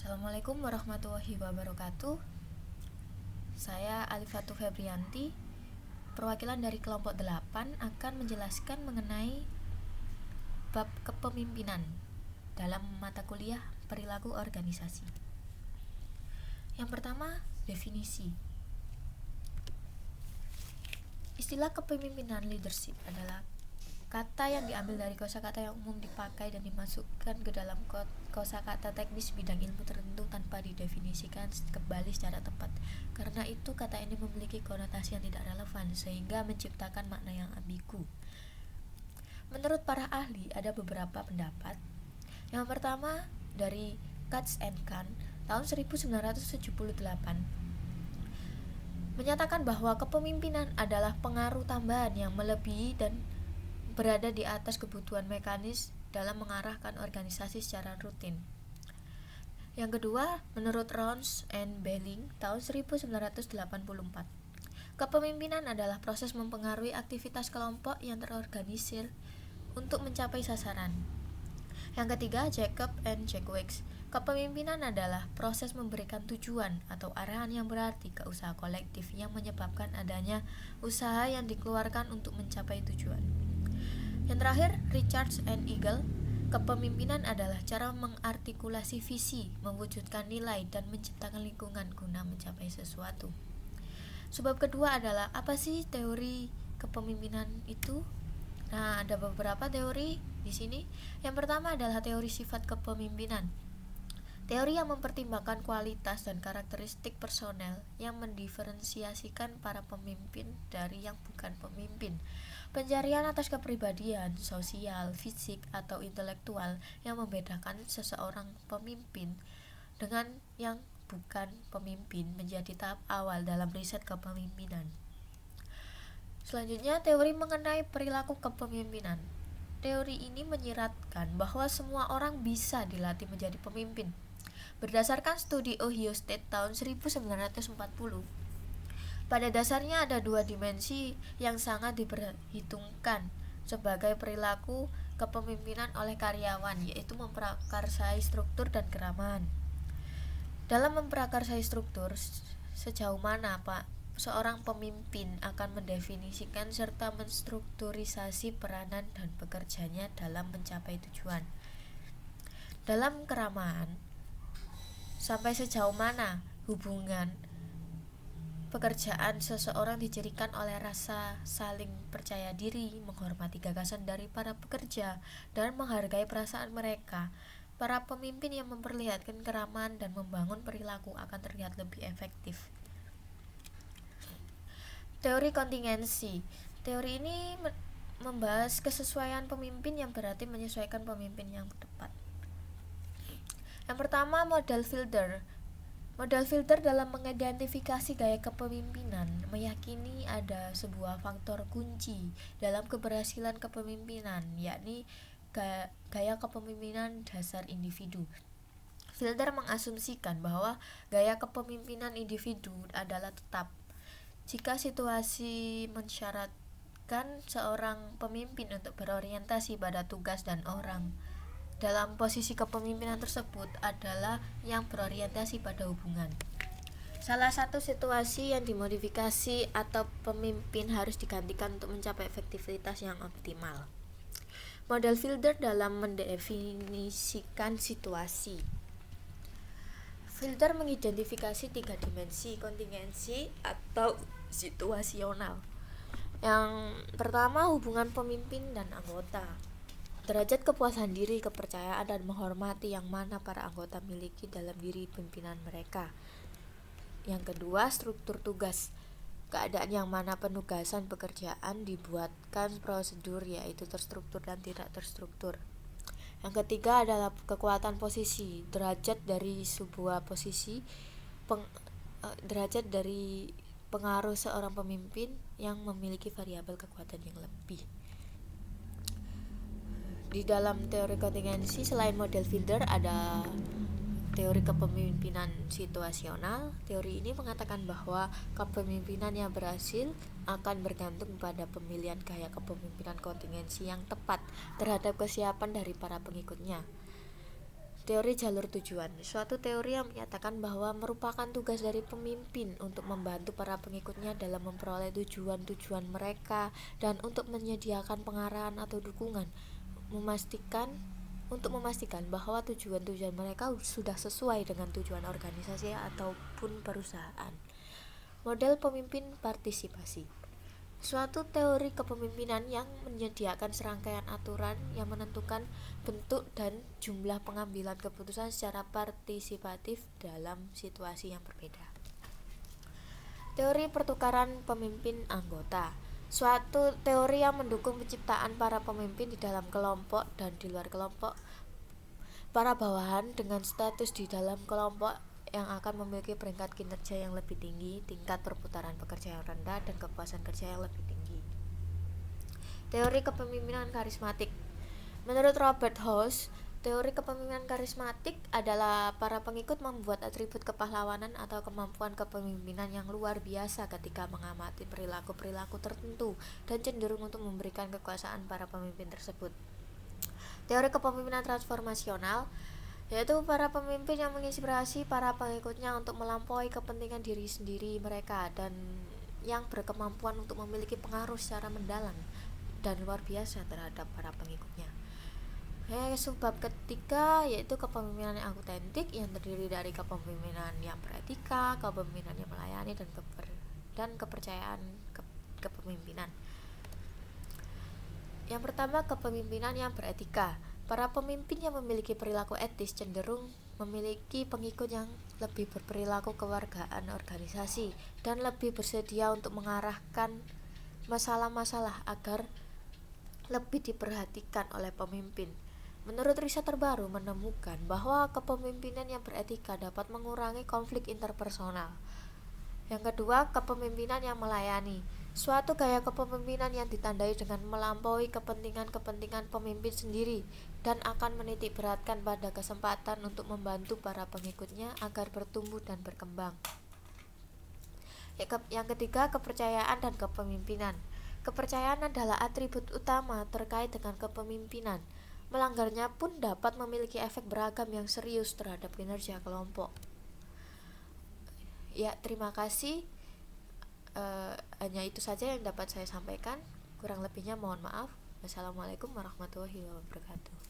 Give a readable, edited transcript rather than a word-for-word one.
Assalamualaikum warahmatullahi wabarakatuh. Saya Alifatu Febrianti, perwakilan dari kelompok 8 akan menjelaskan mengenai bab kepemimpinan dalam mata kuliah perilaku organisasi. Yang pertama, definisi. Istilah kepemimpinan leadership adalah kata yang diambil dari kosakata yang umum dipakai dan dimasukkan ke dalam kosakata teknis bidang ilmu tertentu tanpa didefinisikan kembali secara tepat. Karena itu kata ini memiliki konotasi yang tidak relevan sehingga menciptakan makna yang ambigu. Menurut para ahli ada beberapa pendapat. Yang pertama dari Katz and Kahn tahun 1978 menyatakan bahwa kepemimpinan adalah pengaruh tambahan yang melebihi dan berada di atas kebutuhan mekanis dalam mengarahkan organisasi secara rutin. Yang kedua, menurut Rounds and Belling tahun 1984, kepemimpinan adalah proses mempengaruhi aktivitas kelompok yang terorganisir untuk mencapai sasaran. Yang ketiga, Jacob and Jacques, kepemimpinan adalah proses memberikan tujuan atau arahan yang berarti ke usaha kolektif yang menyebabkan adanya usaha yang dikeluarkan untuk mencapai tujuan. Yang terakhir, Richards and Eagle, kepemimpinan adalah cara mengartikulasi visi, mewujudkan nilai, dan menciptakan lingkungan guna mencapai sesuatu. Sebab kedua adalah, apa sih teori kepemimpinan itu? Nah, ada beberapa teori di sini. Yang pertama adalah teori sifat kepemimpinan. Teori yang mempertimbangkan kualitas dan karakteristik personel yang mendiferensiasikan para pemimpin dari yang bukan pemimpin. Pencarian atas kepribadian, sosial, fisik, atau intelektual yang membedakan seseorang pemimpin dengan yang bukan pemimpin menjadi tahap awal dalam riset kepemimpinan. Selanjutnya, teori mengenai perilaku kepemimpinan. Teori ini menyiratkan bahwa semua orang bisa dilatih menjadi pemimpin. Berdasarkan studi Ohio State tahun 1940, pada dasarnya ada dua dimensi yang sangat diperhitungkan sebagai perilaku kepemimpinan oleh karyawan, yaitu memprakarsai struktur dan keramahan. Dalam memprakarsai struktur, sejauh mana seorang pemimpin akan mendefinisikan serta menstrukturisasi peranan dan pekerjaannya dalam mencapai tujuan. Dalam keramahan, sampai sejauh mana hubungan pekerjaan seseorang dicirikan oleh rasa saling percaya diri, menghormati gagasan dari para pekerja, dan menghargai perasaan mereka. Para pemimpin yang memperlihatkan keramahan dan membangun perilaku akan terlihat lebih efektif. Teori kontingensi. Teori ini membahas kesesuaian pemimpin yang berarti menyesuaikan pemimpin yang tepat. Yang pertama, model filter. Model filter dalam mengidentifikasi gaya kepemimpinan meyakini ada sebuah faktor kunci dalam keberhasilan kepemimpinan, yakni gaya kepemimpinan dasar individu. Filter mengasumsikan bahwa gaya kepemimpinan individu adalah tetap. Jika situasi mensyaratkan seorang pemimpin untuk berorientasi pada tugas dan orang dalam posisi kepemimpinan tersebut adalah yang berorientasi pada hubungan. Salah satu situasi yang dimodifikasi atau pemimpin harus digantikan untuk mencapai efektivitas yang optimal. Model filter dalam mendefinisikan situasi. Filter mengidentifikasi tiga dimensi kontingensi atau situasional. Yang pertama, hubungan pemimpin dan anggota. Derajat kepuasan diri, kepercayaan, dan menghormati yang mana para anggota miliki dalam diri pimpinan mereka. Yang kedua, struktur tugas. Keadaan yang mana penugasan pekerjaan dibuatkan prosedur, yaitu terstruktur dan tidak terstruktur. Yang ketiga adalah kekuatan posisi. Derajat dari sebuah posisi, derajat dari pengaruh seorang pemimpin yang memiliki variabel kekuatan yang lebih. Di dalam teori kontingensi, selain model filter, ada teori kepemimpinan situasional. Teori ini mengatakan bahwa kepemimpinan yang berhasil akan bergantung pada pemilihan gaya kepemimpinan kontingensi yang tepat terhadap kesiapan dari para pengikutnya. Teori jalur tujuan, suatu teori yang menyatakan bahwa merupakan tugas dari pemimpin untuk membantu para pengikutnya dalam memperoleh tujuan-tujuan mereka dan untuk menyediakan pengarahan atau dukungan, memastikan bahwa tujuan-tujuan mereka sudah sesuai dengan tujuan organisasi ataupun perusahaan. Model pemimpin partisipasi, suatu teori kepemimpinan yang menyediakan serangkaian aturan yang menentukan bentuk dan jumlah pengambilan keputusan secara partisipatif dalam situasi yang berbeda. Teori pertukaran pemimpin anggota, suatu teori yang mendukung penciptaan para pemimpin di dalam kelompok dan di luar kelompok, para bawahan dengan status di dalam kelompok yang akan memiliki peringkat kinerja yang lebih tinggi, tingkat perputaran pekerja yang rendah, dan kepuasan kerja yang lebih tinggi. Teori kepemimpinan karismatik, menurut Robert House, teori kepemimpinan karismatik adalah para pengikut membuat atribut kepahlawanan atau kemampuan kepemimpinan yang luar biasa ketika mengamati perilaku-perilaku tertentu dan cenderung untuk memberikan kekuasaan para pemimpin tersebut. Teori kepemimpinan transformasional, yaitu para pemimpin yang menginspirasi para pengikutnya untuk melampaui kepentingan diri sendiri mereka dan yang berkemampuan untuk memiliki pengaruh secara mendalam dan luar biasa terhadap para pengikutnya. Sebab ketiga yaitu kepemimpinan yang autentik yang terdiri dari kepemimpinan yang beretika, kepemimpinan yang melayani, dan kepercayaan kepemimpinan. Yang pertama, kepemimpinan yang beretika. Para pemimpin yang memiliki perilaku etis cenderung memiliki pengikut yang lebih berperilaku kewargaan organisasi dan lebih bersedia untuk mengarahkan masalah-masalah agar lebih diperhatikan oleh pemimpin. Menurut riset terbaru menemukan bahwa kepemimpinan yang beretika dapat mengurangi konflik interpersonal. Yang kedua, kepemimpinan yang melayani, suatu gaya kepemimpinan yang ditandai dengan melampaui kepentingan-kepentingan pemimpin sendiri dan akan menitik beratkan pada kesempatan untuk membantu para pengikutnya agar bertumbuh dan berkembang. Yang ketiga, kepercayaan dan kepemimpinan. Kepercayaan adalah atribut utama terkait dengan kepemimpinan. Melanggarnya pun dapat memiliki efek beragam yang serius terhadap kinerja kelompok. Ya, terima kasih. Hanya itu saja yang dapat saya sampaikan. Kurang lebihnya mohon maaf. Wassalamualaikum warahmatullahi wabarakatuh.